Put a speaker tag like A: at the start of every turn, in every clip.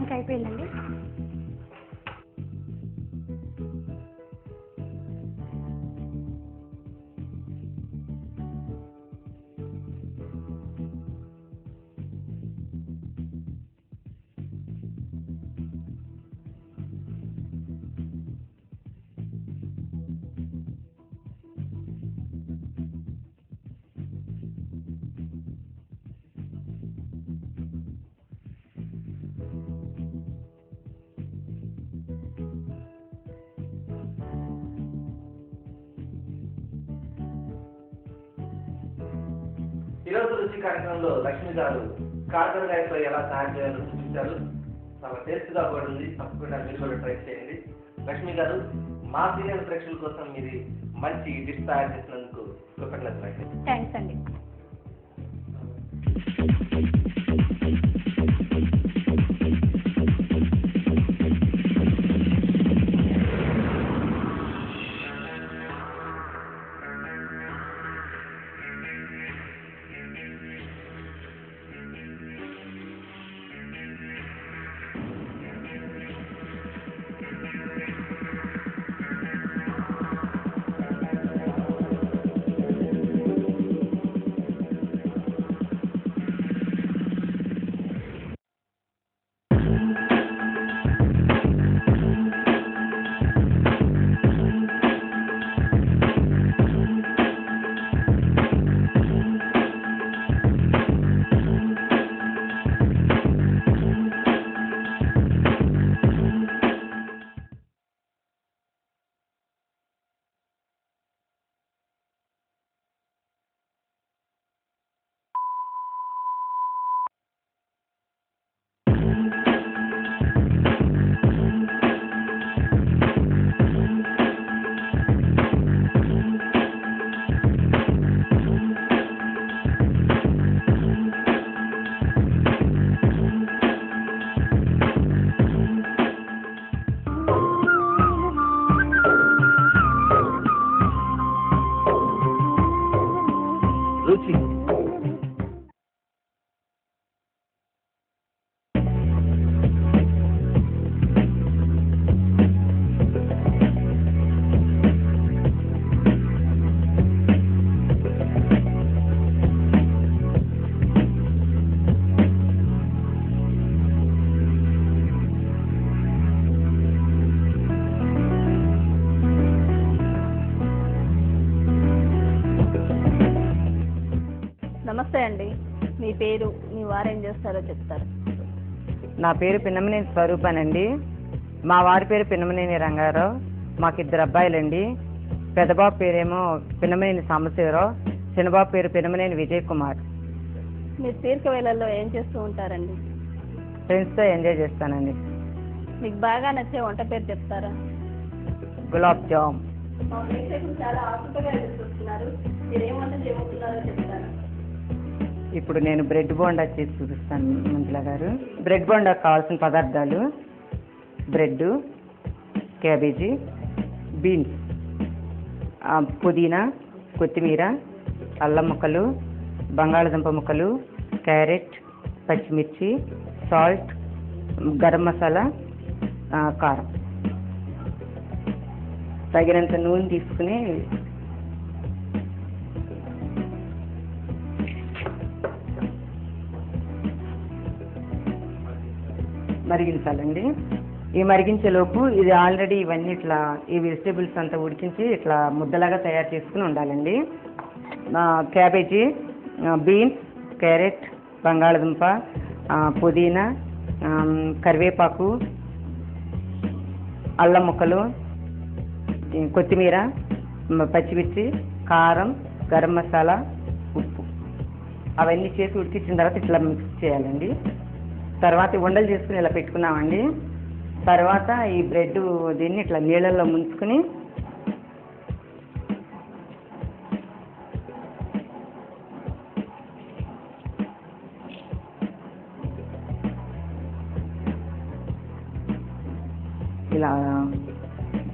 A: ఇంకా అయిపోయిందండి.
B: ఈరోజు రుచి కార్యక్రమంలో లక్ష్మి గారు కాకరకాయతో ఎలా తయారు చేయాలో చూపించారు. చాలా టేస్ట్గా కూడా ఉంది. తప్పకుండా మీరు కూడా ట్రై చేయండి. లక్ష్మి గారు, మా సీనియర్ ప్రేక్షకుల కోసం మీరు మంచి డిష్ తయారు చేసినందుకు కృతజ్ఞతలు.
A: థ్యాంక్స్ అండి.
B: రుచి
A: నమస్తే అండి. మీ పేరు, మీ వారు ఏం చేస్తారో చెప్తారు?
C: నా పేరు పిన్నమనేని స్వరూపానండి. మా వారి పేరు పిన్నమనేని రంగారావు. మాకు 2 అబ్బాయిలండి. పెద్దబాబు పేరేమో పిన్నమనేని సాంబశివరావు, చిన్నబాబు పేరు పిన్నమనేని విజయ్ కుమార్.
A: మీరు తీరిక వేళల్లో ఏం చేస్తూ ఉంటారండి?
C: ఫ్రెండ్స్తో ఎంజాయ్ చేస్తానండి.
A: మీకు బాగా నచ్చే వంట పేరు చెప్తారా?
C: గులాబ్ జామ్.
A: మా ప్రేక్షకులు చాలా ఆసక్తిగా ఎదురుచూస్తున్నారు. మీరు ఏం వంట చేయబోతున్నారో చెప్తారా?
C: ఇప్పుడు నేను బ్రెడ్ బోండా చేసి చూపిస్తాను మంజుల గారు. బ్రెడ్ బోండా కావాల్సిన పదార్థాలు: బ్రెడ్, క్యాబేజీ, బీన్స్, పుదీనా, కొత్తిమీర, అల్లం ముక్కలు, బంగాళదుంప ముక్కలు, క్యారెట్, పచ్చిమిర్చి, సాల్ట్, గరం మసాలా, కారం. తగినంత నూనె తీసుకుని మరిగించాలండి. ఈ మరిగించేలోపు ఇది ఆల్రెడీ ఇవన్నీ ఇట్లా ఈ వెజిటేబుల్స్ అంతా ఉడికించి ఇట్లా ముద్దలాగా తయారు చేసుకుని ఉండాలండి. క్యాబేజీ, బీన్స్, క్యారెట్, బంగాళదుంప, పుదీనా, కరివేపాకు, అల్లం ముక్కలు, కొత్తిమీర, పచ్చిమిర్చి, కారం, గరం మసాలా, ఉప్పు అవన్నీ చేసి ఉడికించిన తర్వాత ఇట్లా మిక్స్ చేయాలండి. తర్వాత ఉండలు చేసుకుని ఇలా పెట్టుకున్నామండి. తర్వాత ఈ బ్రెడ్ దీన్ని ఇట్లా నీళ్ళల్లో ముంచుకుని ఇలా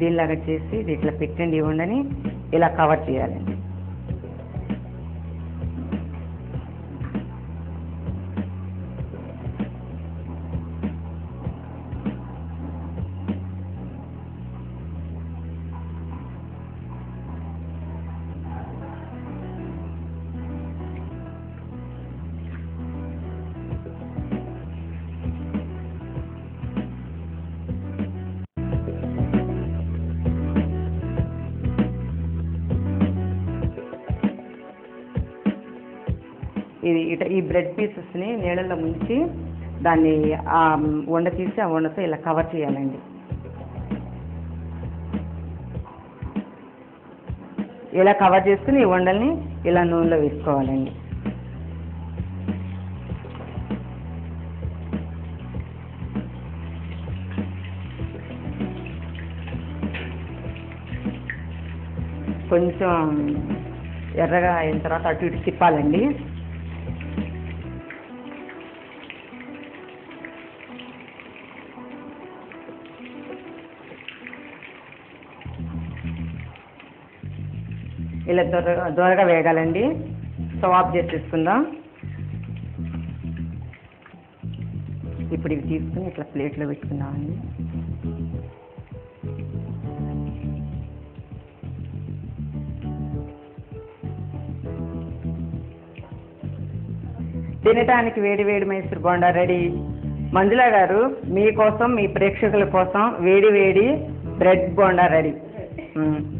C: దీనిలాగా చేసి ఇది ఇట్లా పెట్టండి ఇవ్వండి ఇలా కవర్ చేయాలండి. ఈ బ్రెడ్ పీసెస్ని నీళ్ళల్లో ముంచి దాన్ని ఆ వండ తీసి ఆ వండతో ఇలా కవర్ చేయాలండి. ఇలా కవర్ చేసుకుని ఈ వండల్ని ఇలా నూనెలో వేసుకోవాలండి. కొంచెం ఎర్రగా అయిన తర్వాత అటు ఇటు తిప్పాలండి. ఇలా దూరగా వేగాలండి. స్టవ్ ఆఫ్ చేసేసుకుందాం. ఇప్పుడు ఇవి తీసుకుని ఇట్లా ప్లేట్లో పెట్టుకుందామండి. తినటానికి వేడి వేడి మైసూర్ బోండా రెడీ. మంజుల గారు మీకోసం, మీ ప్రేక్షకుల కోసం వేడి వేడి బ్రెడ్ బోండా రెడీ.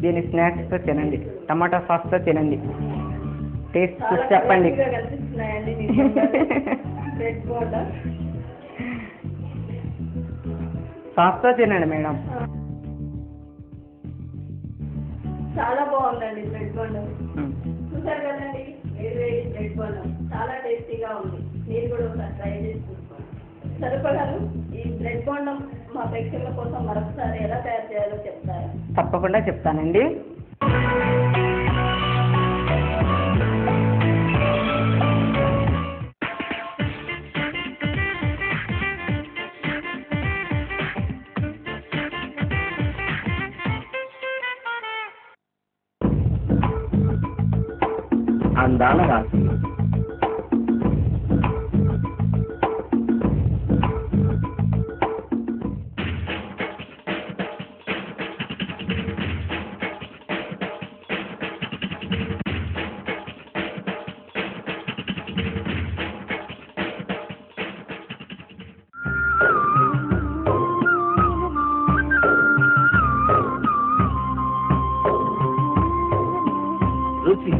C: దీన్ని స్నాక్స్తో తినండి, టమాటా సాస్తో తినండి. టేస్ట్ చూసి చెప్పండి. సాస్తో తినండి మేడం.
A: చాలా బాగుందండి బ్రెడ్ బోండా. చూసారు కదండి, వేడి వేడి బ్రెడ్ బోండా చాలా టేస్టీగా ఉంది. మీరు కూడా ఒకసారి ట్రై చేసి చూసుకోండి. సరిపడారు. ఈ బ్రెడ్ బోండా మా ప్రేక్షకుల కోసం మరొకసారి ఎలా తయారు చేయాలో చెప్తారా?
C: తప్పకుండా చెప్తానండి.
B: అందాల రాశి రుచి.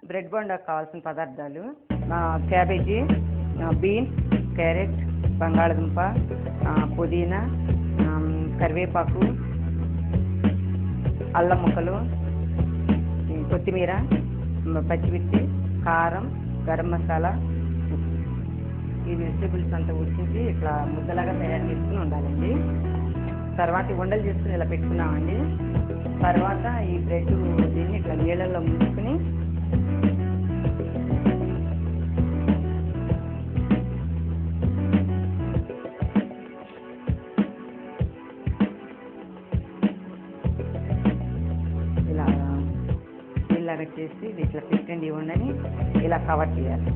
C: బ్రెడ్ బోండాకు కావాల్సిన పదార్థాలు: క్యాబేజీ, బీన్స్, క్యారెట్, బంగాళదుంప, పుదీనా, కరివేపాకు, అల్లం ముక్కలు, కొత్తిమీర, పచ్చిమిర్చి, కారం, గరం మసాలా, ఉప్పు. ఈ వెజిటేబుల్స్ అంతా ఉడికించి ఇట్లా ముద్దలాగా తయారు చేసుకుని ఉండాలండి. తర్వాత ఉండలు చేసుకుని ఇలా పెట్టుకున్నామండి. తర్వాత ఈ బ్రెడ్ దీన్ని ఇట్లా నీళ్ళల్లో ముంచుకుని ఇలా నీళ్ళగా చేసి ఇట్లా పెట్టండి. ఉండని ఇలా కవర్ చేయాలి.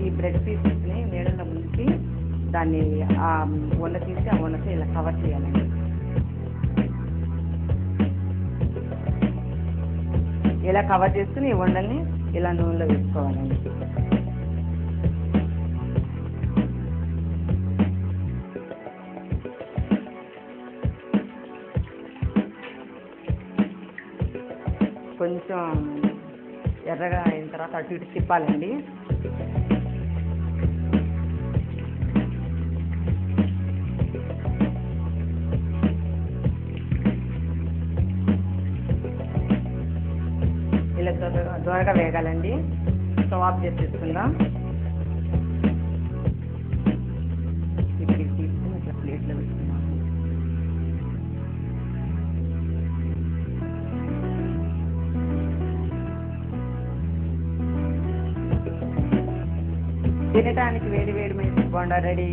C: ఈ బ్రెడ్ పీసెస్ని నీళ్ళలో ముంచి దాన్ని ఆ వండ తీసి ఆ వండతో ఇలా కవర్ చేయాలండి. ఇలా కవర్ చేసుకుని ఈ వండల్ని ఇలా నూనెలో వేసుకోవాలండి. కొంచెం ఎర్రగా అయిన తర్వాత అటు ఇటు తిప్పాలండి. ఇలా దూరగా వేగాలండి. స్టవ్ ఆఫ్ చేసేసుకుందాం. ఇప్పుడు తీసుకుని ఇట్లా ప్లేట్లో పెట్టుకుందాం. తినటానికి వేడి వేడి మైసూర్ బోండా రెడీ.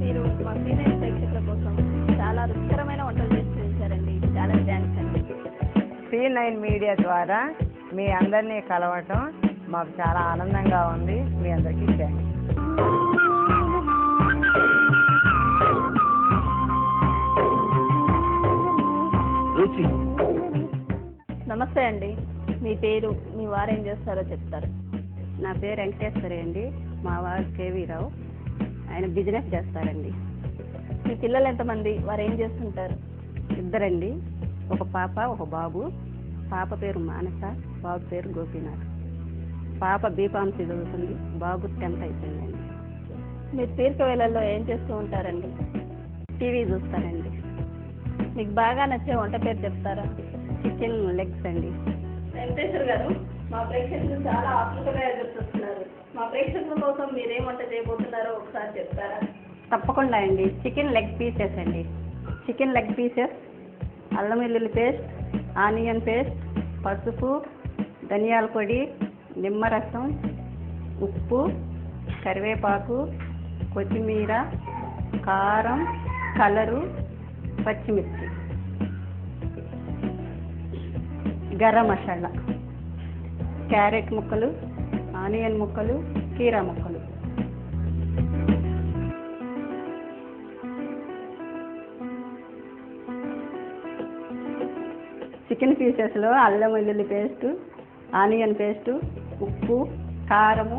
A: మీరు మా సీనియర్ ప్రేక్షకుల కోసం చాలా రుచికరమైన వంటలు చేసి చూపించారండి. చాలా థ్యాంక్స్ అండి.
C: టీవీ9 మీడియా ద్వారా మీ అందరినీ కలవటం మాకు చాలా ఆనందంగా ఉంది. మీ అందరికీ థ్యాంక్స్.
A: నమస్తే అండి, మీ పేరు, మీ వారు ఏం చేస్తారో చెప్తారు?
D: నా పేరు వెంకటేశ్వరి అండి. మా వారు కేవీరావు, ఆయన బిజినెస్ చేస్తారండి.
A: మీ పిల్లలు ఎంతమంది, వారు ఏం చేస్తుంటారు?
D: ఇద్దరండి, ఒక పాప ఒక బాబు. పాప పేరు మానస, బాబు పేరు గోపీనాథ్. పాప బీఫార్మసీ చదువుతుంది, బాబు 10th అయిపోయిందండి.
A: మీరు తీరిక వేళల్లో ఏం చేస్తూ ఉంటారండి?
D: టీవీ చూస్తానండి.
A: మీకు బాగా నచ్చే వంట పేరు చెప్తారా?
D: చికెన్ లెగ్స్ అండి.
A: వెంకటేశ్వర్ గారు, మా ప్రేక్షకులు చాలా ఆతృతగా ఎదురు చూస్తున్నారు. మా ప్రేక్షకుల కోసం మీరేం వంట చేయబోతున్నారో ఒకసారి చెప్తారా?
D: తప్పకుండా అండి. చికెన్ లెగ్ పీసెస్ అండి. చికెన్ లెగ్ పీసెస్, అల్లం వెల్లుల్లి పేస్ట్, ఆనియన్ పేస్ట్, పసుపు, ధనియాల పొడి, నిమ్మరసం, ఉప్పు, కరివేపాకు, కొత్తిమీర, కారం, కలరు, పచ్చిమిర్చి, గరం మసాలా, క్యారెట్ ముక్కలు, ఆనియన్ ముక్కలు, కీరా ముక్కలు. చికెన్ పీసెస్లో అల్లం వెల్లుల్లి పేస్టు, ఆనియన్ పేస్టు, ఉప్పు, కారము,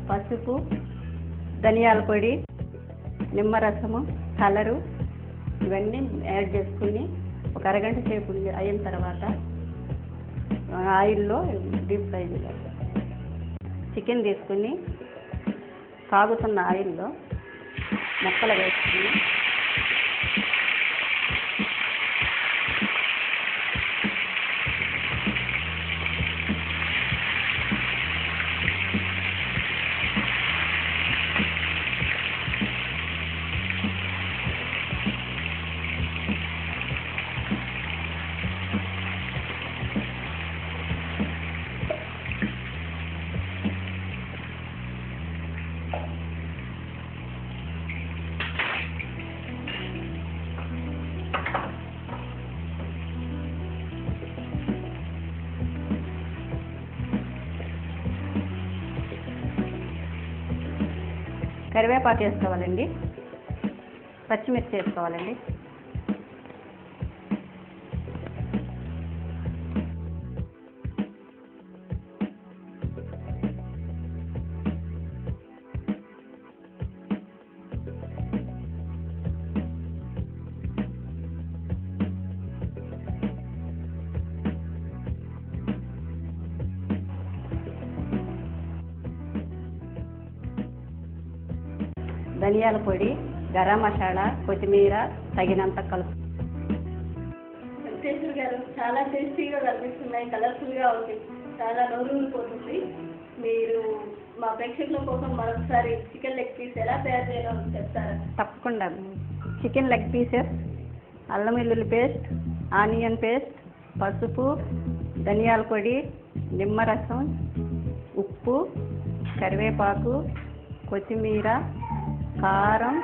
D: పసుపు, ధనియాల పొడి, నిమ్మరసము, కలరు ఇవన్నీ యాడ్ చేసుకుని ఒక అరగంట సేపు అయిన తర్వాత ఆయిల్లో డీప్ ఫ్రై చేయాలి. చికెన్ తీసుకుని సాగుతున్న ఆయిల్లో ముక్కలు వేసుకుని కరివేపాకు వేసుకోవాలండి, పచ్చిమిర్చి వేసుకోవాలండి, ధనియాల పొడి, గరం మసాలా, కొత్తిమీర తగినంత కలుపు.
A: వెంకటేశ్వర్ గారు, చాలా టేస్టీగా కనిపిస్తున్నాయి, కలర్ఫుల్గా ఉంది, చాలా నోరూరిపోతుంది. మీరు మా ప్రేక్షకుల కోసం మరొకసారి చికెన్ లెగ్ పీస్ ఎలా తయారు చేయాలో చెప్తారా?
D: తప్పకుండా. చికెన్ లెగ్ పీసెస్, అల్లం వెల్లుల్లి పేస్ట్, ఆనియన్ పేస్ట్, పసుపు, ధనియాల పొడి, నిమ్మరసం, ఉప్పు, కరివేపాకు, కొత్తిమీర, కారం,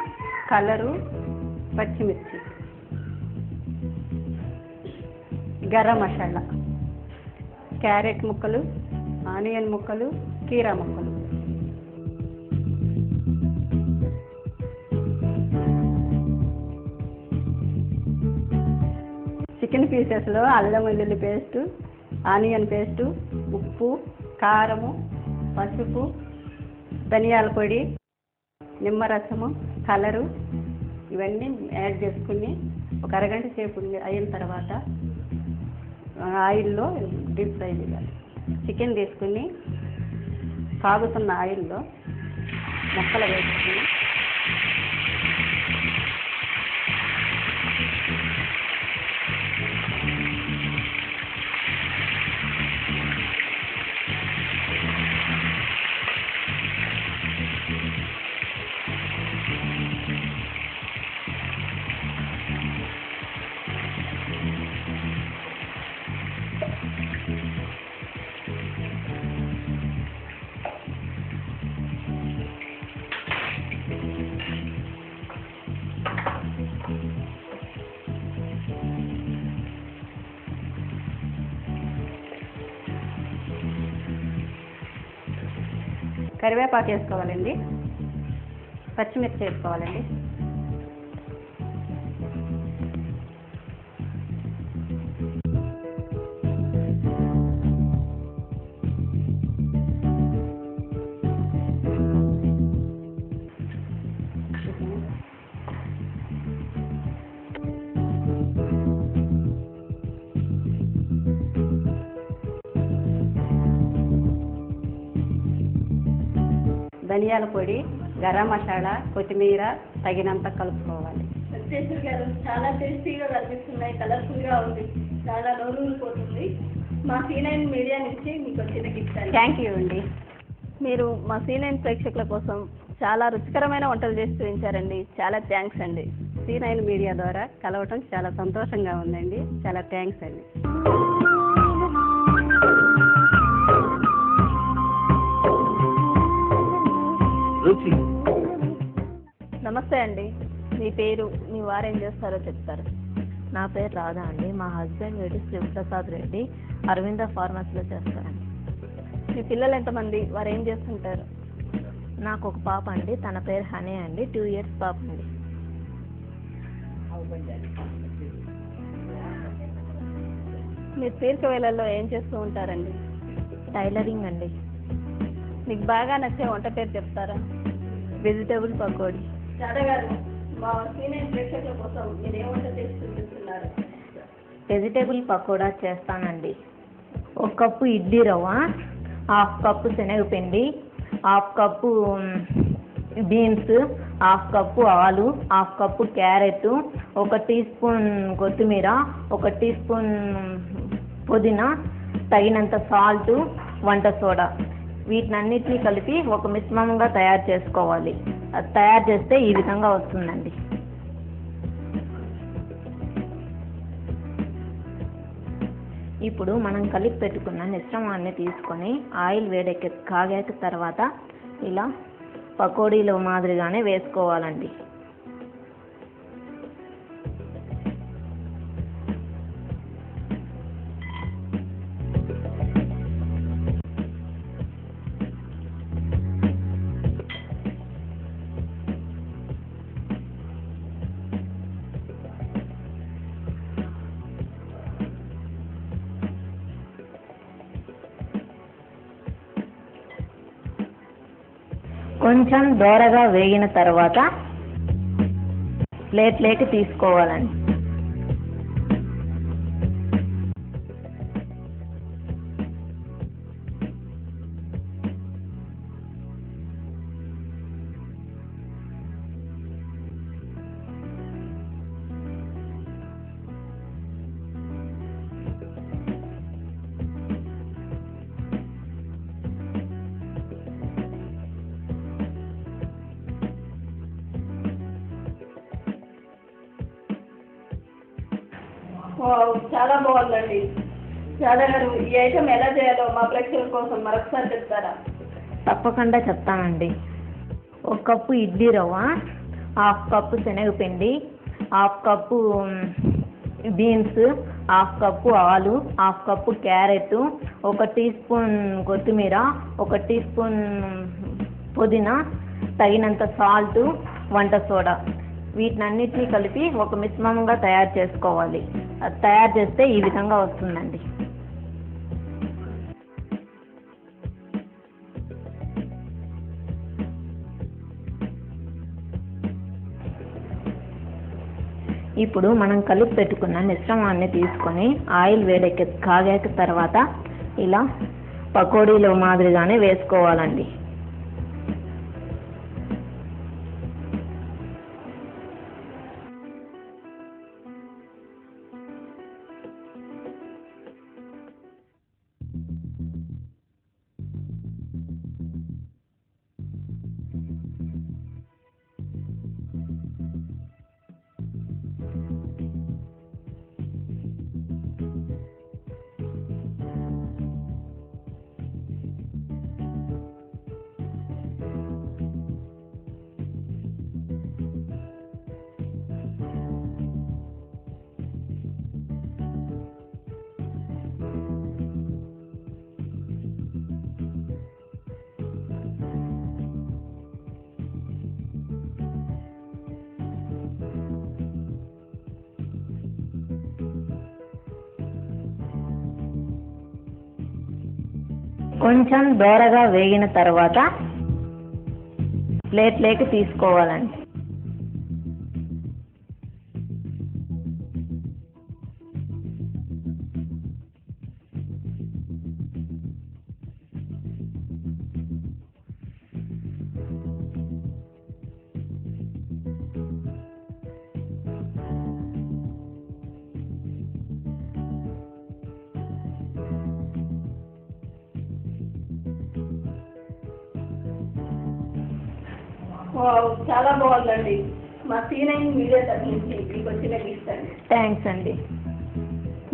D: కలరు, పచ్చిమిర్చి, గరం మసాలా, క్యారెట్ ముక్కలు, ఆనియన్ ముక్కలు, కీరా ముక్కలు. చికెన్ పీసెస్లో అల్లం వెల్లుల్లి పేస్టు, ఆనియన్ పేస్టు, ఉప్పు, కారము, పసుపు, ధనియాల పొడి, నిమ్మరసము, కలరు ఇవన్నీ యాడ్ చేసుకుని ఒక అరగంట సేపు అయిన తర్వాత ఆయిల్లో డీప్ ఫ్రై చేయాలి. చికెన్ తీసుకుని సాగుతున్న ఆయిల్లో ముక్కలు వేసుకుని కరివేపాకు వేసుకోవాలండి, పచ్చిమిర్చి వేసుకోవాలండి, ధనియాల పొడి, గరం మసాలా, కొత్తిమీర తగినంత కలుపుకోవాలి.
A: వెంకటేశ్వర గారు చాలా టేస్టీగా కనిపిస్తున్నాయి, కలర్ఫుల్గా ఉంది, చాలా నోరూరిపోతుంది. మా C9 మీడియా నుంచి మీకు వచ్చిన గిఫ్ట్ అండి.
D: థ్యాంక్ యూ అండి.
E: మీరు మా C9 ప్రేక్షకుల కోసం చాలా రుచికరమైన వంటలు చేసి చూపించారండి. చాలా థ్యాంక్స్ అండి.
D: C9 మీడియా ద్వారా కలవటం చాలా సంతోషంగా ఉందండి. చాలా థ్యాంక్స్ అండి.
B: రుచి.
E: నమస్తే అండి. మీ పేరు, మీ వారు ఏం చేస్తారో చెప్తారు?
F: నా పేరు రాధా అండి. మా హస్బెండ్ రెడ్డి శివప్రసాద్ రెడ్డి అరవింద ఫార్మసీలో చేస్తారండి.
E: మీ పిల్లలు ఎంతమంది? వారు ఏం చేస్తుంటారు?
F: నాకు ఒక పాప అండి, తన పేరు హనీ అండి, 2 years పాప అండి.
E: మీరు తీరిక వేళల్లో ఏం చేస్తూ ఉంటారండి?
F: టైలరింగ్ అండి.
E: మీకు బాగా నచ్చే వంట పేరు చెప్తారా?
F: వెజిటేబుల్ పకోడీ.
A: రాధా గారు, మా C9 ప్రేక్షకుల కోసం మీరు ఏ వంట చేసి చూపిస్తున్నారు?
F: వెజిటేబుల్ పకోడా చేస్తానండి. 1 కప్పు ఇడ్లీ రవ్వ, 1/2 కప్పు శనగపిండి, 1/2 కప్పు బీన్స్, 1/2 కప్పు ఆలు, 1/2 కప్పు క్యారెట్, 1 టీ స్పూన్ కొత్తిమీర, 1 టీ స్పూన్ పుదీనా, తగినంత సాల్ట్, వంట సోడా, వీటినన్నిటినీ కలిపి ఒక మిశ్రమంగా తయారు చేసుకోవాలి. అది తయారు చేస్తే ఈ విధంగా వస్తుందండి. ఇప్పుడు మనం కలిపి పెట్టుకున్న మిశ్రమాన్ని తీసుకొని ఆయిల్ కాగాక తర్వాత ఇలా పకోడీల మాదిరిగానే వేసుకోవాలండి. కొంచెం దోరగా వేగిన తర్వాత ప్లేట్లోకి తీసుకోవాలండి.
A: చాలా బాగుందండి. రాధా గారు, ఈ ఐటమ్ ఎలా చేయాలో మా ప్రేక్షకుల కోసం మరొకసారి చెప్తారా?
F: తప్పకుండా చెప్తానండి. 1 కప్పు ఇడ్లీ రవ్వ, 1/2 కప్పు శనగపిండి, 1/2 కప్పు బీన్స్, 1/2 కప్పు ఆలు, 1/2 కప్పు క్యారెట్, 1 టీ స్పూన్ కొత్తిమీర, 1 టీ స్పూన్ పుదీనా, తగినంత సాల్ట్, వంట సోడా, వీటినన్నిటినీ కలిపి ఒక మిశ్రమంగా తయారు చేసుకోవాలి. అది తయారు చేస్తే ఈ విధంగా వస్తుందండి. ఇప్పుడు మనం కలిపి పెట్టుకున్న మిశ్రమాన్ని తీసుకొని ఆయిల్ కాగాక తర్వాత ఇలా పకోడీల మాదిరిగానే వేసుకోవాలండి. కొంచెం దోరగా వేగిన తర్వాత ప్లేట్లోకి తీసుకోవాలండి.
A: వావ్, చాలా బాగుందండి. మా C9 మీడియా తరఫు నుంచి మీకు వచ్చిన గిఫ్ట్ అండి.
F: థ్యాంక్స్ అండి.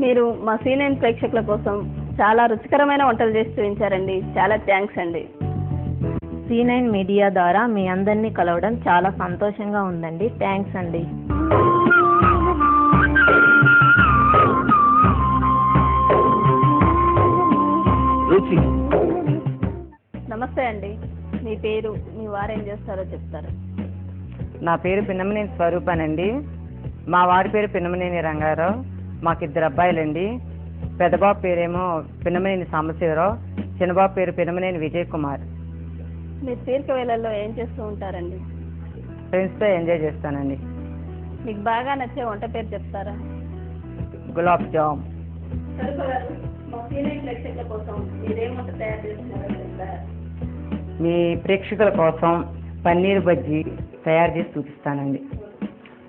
E: మీరు మా C9 ప్రేక్షకుల కోసం చాలా రుచికరమైన వంటలు చేసి చూపించారండి. చాలా థ్యాంక్స్ అండి.
F: C9 మీడియా ద్వారా మీ అందరినీ కలవడం చాలా సంతోషంగా ఉందండి. థ్యాంక్స్ అండి.
B: రుచి.
E: నమస్తే అండి. మీ పేరు, మీ వారేం చేస్తారో చెప్తారా?
C: నా పేరు పిన్నమనేని స్వరూపానండి. మా వారి పేరు పిన్నమనేని రంగారావు. మాకు 2 అబ్బాయిలండి. పెద్దబాబు పేరేమో పిన్నమనేని సాంబశివరావు, చిన్నబాబు పేరు పిన్నమనేని విజయ్ కుమార్.
E: మీరు తీరిక వేళల్లో ఏం చేస్తూ ఉంటారండి?
C: ఫ్రెండ్స్తో ఎంజాయ్ చేస్తానండి.
E: మీకు బాగా నచ్చే వంట పేరు చెప్తారా?
C: గులాబ్ జామ్.
A: స్వరూప గారు, మా C9 ప్రేక్షకుల కోసం మీరేం వంట తయారు చేస్తున్నారో చెప్తారా?
C: మీ ప్రేక్షకుల కోసం పన్నీర్ బజ్జీ తయారు చేసి చూపిస్తానండి.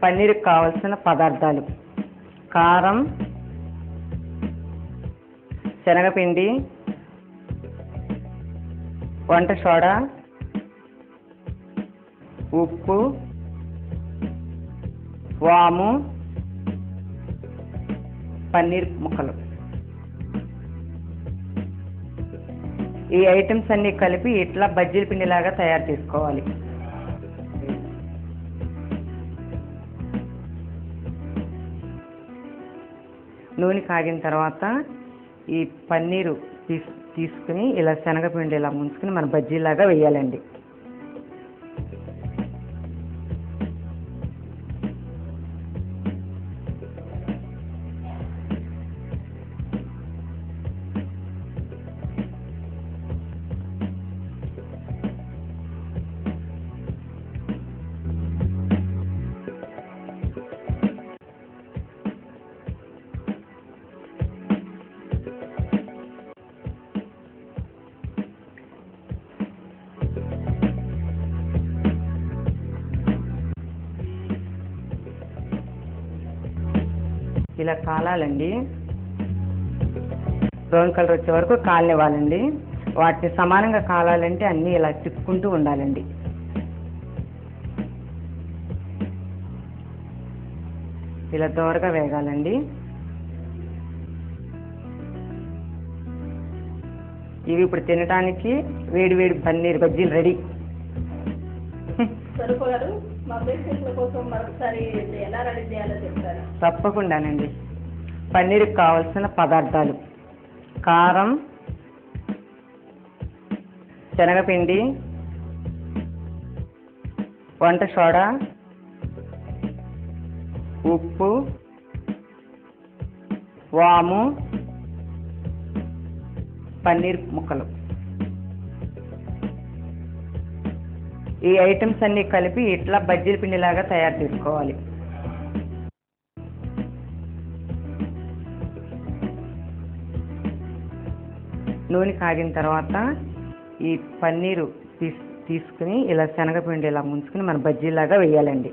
C: పన్నీర్కి కావలసిన పదార్థాలు: కారం, శనగపిండి, వంట సోడా, ఉప్పు, వాము, పన్నీర్ ముక్కలు. ఈ ఐటమ్స్ అన్ని కలిపి ఇట్లా బజ్జీల పిండిలాగా తయారు చేసుకోవాలి. నూనె కాగిన తర్వాత ఈ పన్నీరు తీసుకుని ఇలా శనగపిండి ఇలా ముంచుకుని మన బజ్జీలాగా వేయాలండి. ఇలా కాలాలండి. బ్రౌన్ కలర్ వచ్చే వరకు కాలనివ్వాలండి. వాటిని సమానంగా కాలాలంటే అన్నీ ఇలా తిప్పుకుంటూ ఉండాలండి. ఇలా దోరగా వేగాలండి. ఇవి ఇప్పుడు తినడానికి వేడి వేడి పన్నీర్ బజ్జీలు రెడీ.
A: స్వరూప గారు, మా ప్రేక్షకుల కోసం మరొకసారి ఎలా రెడీ చేయాలో చెప్తారా?
C: తప్పకుండానండి. పన్నీర్కి కావలసిన పదార్థాలు: కారం, శనగపిండి, వంట సోడా, ఉప్పు, వాము, పన్నీర్ ముక్కలు. ఈ ఐటమ్స్ అన్ని కలిపి ఇట్లా బజ్జీల పిండిలాగా తయారు చేసుకోవాలి. నూనె కాగిన తర్వాత ఈ పన్నీరు తీసుకుని ఇలా శనగపిండి ఇలా ముంచుకుని మన బజ్జీలాగా వేయాలండి.